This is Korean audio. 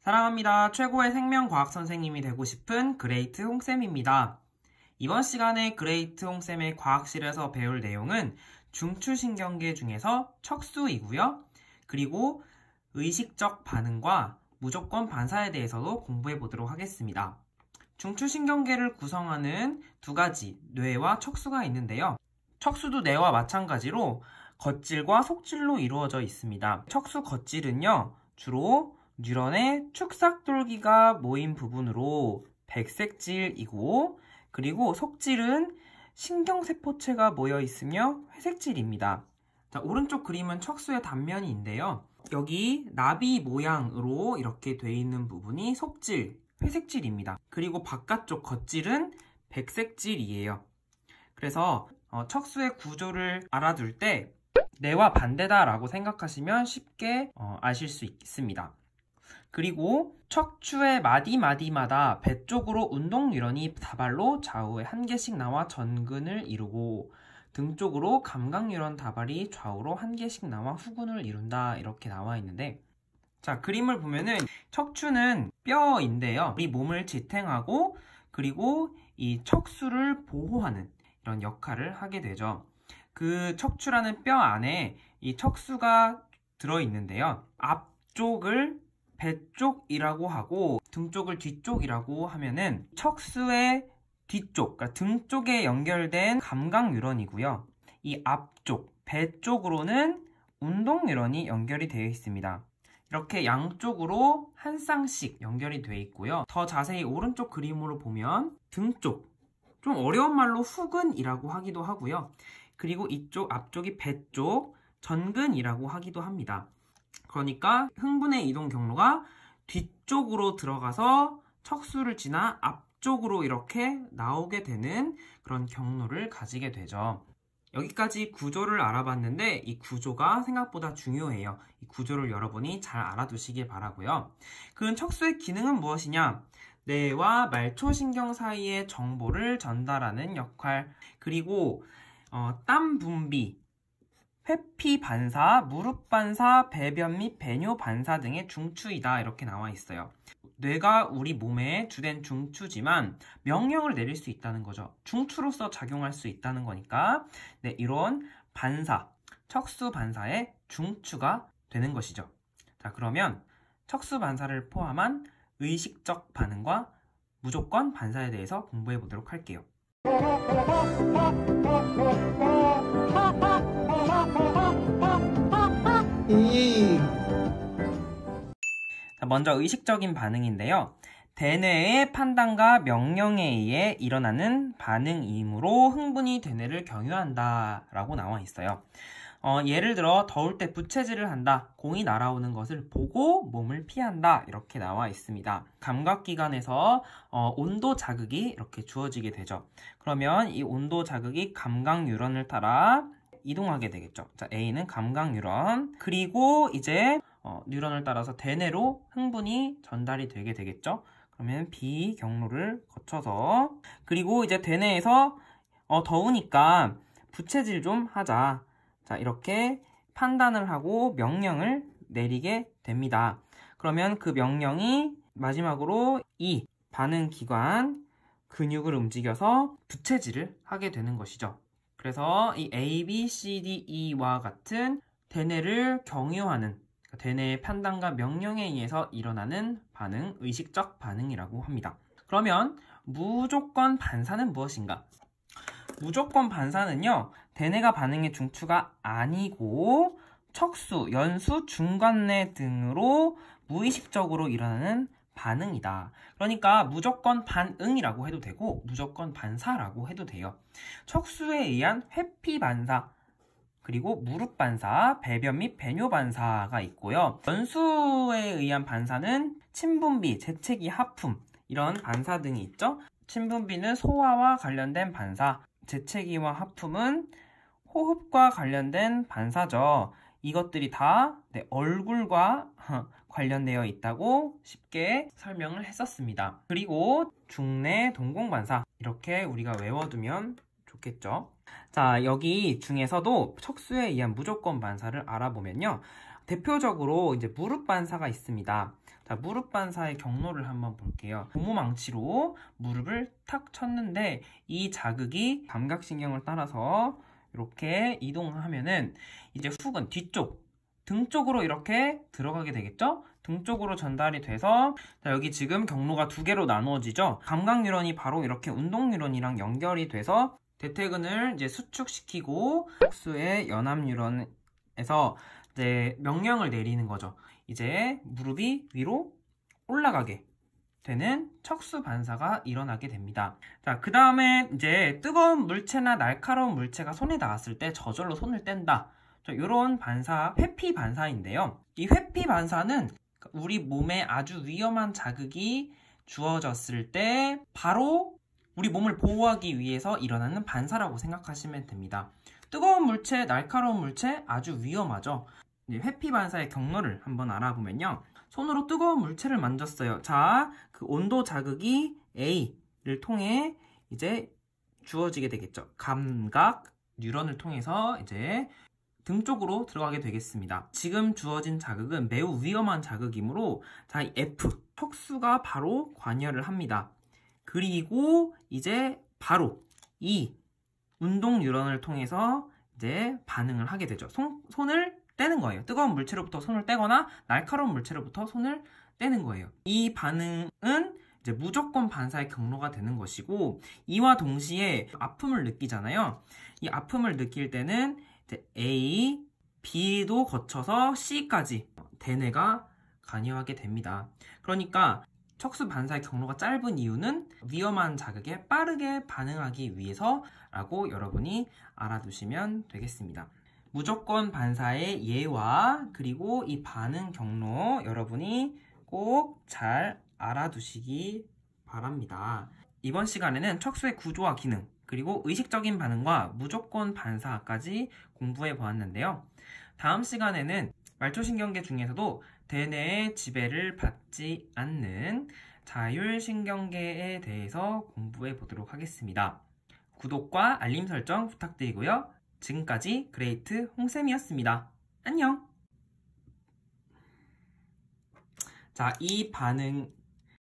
사랑합니다. 최고의 생명과학 선생님이 되고 싶은 그레이트 홍쌤입니다. 이번 시간에 그레이트 홍쌤의 과학실에서 배울 내용은 중추신경계 중에서 척수이고요. 그리고 의식적 반응과 무조건 반사에 대해서도 공부해 보도록 하겠습니다. 중추신경계를 구성하는 두 가지 뇌와 척수가 있는데요. 척수도 뇌와 마찬가지로 겉질과 속질로 이루어져 있습니다. 척수 겉질은요, 주로 뉴런의 축삭돌기가 모인 부분으로 백색질이고, 그리고 속질은 신경세포체가 모여 있으며 회색질입니다. 자, 오른쪽 그림은 척수의 단면인데요. 여기 나비 모양으로 이렇게 되어 있는 부분이 속질, 회색질입니다. 그리고 바깥쪽 겉질은 백색질이에요. 그래서 척수의 구조를 알아둘 때 뇌와 반대다라고 생각하시면 쉽게 아실 수 있습니다. 그리고 척추의 마디마디마다 배 쪽으로 운동 뉴런이 다발로 좌우에 한 개씩 나와 전근을 이루고, 등 쪽으로 감각 뉴런 다발이 좌우로 한 개씩 나와 후근을 이룬다, 이렇게 나와 있는데, 자, 그림을 보면은 척추는 뼈인데요. 우리 몸을 지탱하고 그리고 이 척수를 보호하는 이런 역할을 하게 되죠. 그 척추라는 뼈 안에 이 척수가 들어있는데요. 앞쪽을 배 쪽이라고 하고 등 쪽을 뒤쪽이라고 하면은 척수의 뒤쪽, 그러니까 등 쪽에 연결된 감각 뉴런이고요. 이 앞쪽, 배 쪽으로는 운동 뉴런이 연결이 되어 있습니다. 이렇게 양쪽으로 한 쌍씩 연결이 되어 있고요. 더 자세히 오른쪽 그림으로 보면 등 쪽, 좀 어려운 말로 후근이라고 하기도 하고요. 그리고 이쪽 앞쪽이 배 쪽, 전근이라고 하기도 합니다. 그러니까 흥분의 이동 경로가 뒤쪽으로 들어가서 척수를 지나 앞쪽으로 이렇게 나오게 되는 그런 경로를 가지게 되죠. 여기까지 구조를 알아봤는데 이 구조가 생각보다 중요해요. 이 구조를 여러분이 잘 알아두시길 바라고요. 그럼 척수의 기능은 무엇이냐? 뇌와 말초신경 사이의 정보를 전달하는 역할, 그리고 땀 분비, 회피 반사, 무릎 반사, 배변 및 배뇨 반사 등의 중추이다, 이렇게 나와 있어요. 뇌가 우리 몸의 주된 중추지만 명령을 내릴 수 있다는 거죠. 중추로서 작용할 수 있다는 거니까 네, 이런 반사, 척수 반사의 중추가 되는 것이죠. 자, 그러면 척수 반사를 포함한 의식적 반응과 무조건 반사에 대해서 공부해 보도록 할게요. 자, 먼저 의식적인 반응인데요. 대뇌의 판단과 명령에 의해 일어나는 반응이므로 흥분이 대뇌를 경유한다 라고 나와 있어요. 예를 들어 더울 때 부채질을 한다, 공이 날아오는 것을 보고 몸을 피한다, 이렇게 나와 있습니다. 감각기관에서 온도 자극이 이렇게 주어지게 되죠. 그러면 이 온도 자극이 감각 뉴런을 따라 이동하게 되겠죠. 자, A는 감각 뉴런, 그리고 이제 뉴런을 따라서 대뇌로 흥분이 전달이 되게 되겠죠. 그러면 B 경로를 거쳐서, 그리고 이제 대뇌에서 더우니까 부채질 좀 하자, 자, 이렇게 판단을 하고 명령을 내리게 됩니다. 그러면 그 명령이 마지막으로 이 반응기관 근육을 움직여서 부채질을 하게 되는 것이죠. 그래서 이 A, B, C, D, E와 같은 대뇌를 경유하는, 대뇌의 판단과 명령에 의해서 일어나는 반응, 의식적 반응이라고 합니다. 그러면 무조건 반사는 무엇인가? 무조건 반사는요, 대뇌가 반응의 중추가 아니고 척수, 연수, 중간뇌 등으로 무의식적으로 일어나는 반응이다. 그러니까 무조건 반응이라고 해도 되고 무조건 반사라고 해도 돼요. 척수에 의한 회피 반사, 그리고 무릎 반사, 배변 및 배뇨 반사가 있고요. 연수에 의한 반사는 침분비, 재채기, 하품, 이런 반사 등이 있죠. 침분비는 소화와 관련된 반사, 재채기와 하품은 호흡과 관련된 반사죠. 이것들이 다 얼굴과 관련되어 있다고 쉽게 설명을 했었습니다. 그리고 중내 동공반사 이렇게 우리가 외워두면 좋겠죠. 자, 여기 중에서도 척수에 의한 무조건 반사를 알아보면요. 대표적으로 이제 무릎 반사가 있습니다. 자, 무릎 반사의 경로를 한번 볼게요. 고무망치로 무릎을 탁 쳤는데 이 자극이 감각신경을 따라서 이렇게 이동하면은 이제 훅은 뒤쪽, 등 쪽으로 이렇게 들어가게 되겠죠? 등 쪽으로 전달이 돼서 자, 여기 지금 경로가 두 개로 나누어지죠? 감각 뉴런이 바로 이렇게 운동 뉴런이랑 연결이 돼서 대퇴근을 이제 수축시키고 척수의 연합 뉴런에서 이제 명령을 내리는 거죠. 이제 무릎이 위로 올라가게 되는 척수 반사가 일어나게 됩니다. 자, 그 다음에 이제 뜨거운 물체나 날카로운 물체가 손에 닿았을 때 저절로 손을 뗀다. 이런 반사, 회피 반사인데요. 이 회피 반사는 우리 몸에 아주 위험한 자극이 주어졌을 때 바로 우리 몸을 보호하기 위해서 일어나는 반사라고 생각하시면 됩니다. 뜨거운 물체, 날카로운 물체 아주 위험하죠. 회피 반사의 경로를 한번 알아보면요. 손으로 뜨거운 물체를 만졌어요. 자, 그 온도 자극이 A를 통해 이제 주어지게 되겠죠. 감각 뉴런을 통해서 이제 등 쪽으로 들어가게 되겠습니다. 지금 주어진 자극은 매우 위험한 자극이므로 자, 이 F, 척수가 바로 관여를 합니다. 그리고 이제 바로 이 운동 뉴런을 통해서 이제 반응을 하게 되죠. 손을 떼는 거예요. 뜨거운 물체로부터 손을 떼거나 날카로운 물체로부터 손을 떼는 거예요. 이 반응은 이제 무조건 반사의 경로가 되는 것이고 이와 동시에 아픔을 느끼잖아요. 이 아픔을 느낄 때는 이제 A, B도 거쳐서 C까지 대뇌가 관여하게 됩니다. 그러니까 척수 반사의 경로가 짧은 이유는 위험한 자극에 빠르게 반응하기 위해서라고 여러분이 알아두시면 되겠습니다. 무조건 반사의 예와 그리고 이 반응 경로 여러분이 꼭 잘 알아두시기 바랍니다. 이번 시간에는 척수의 구조와 기능 그리고 의식적인 반응과 무조건 반사까지 공부해 보았는데요. 다음 시간에는 말초신경계 중에서도 대뇌의 지배를 받지 않는 자율신경계에 대해서 공부해 보도록 하겠습니다. 구독과 알림 설정 부탁드리고요. 지금까지 그레이트 홍쌤이었습니다. 안녕! 자, 이 반응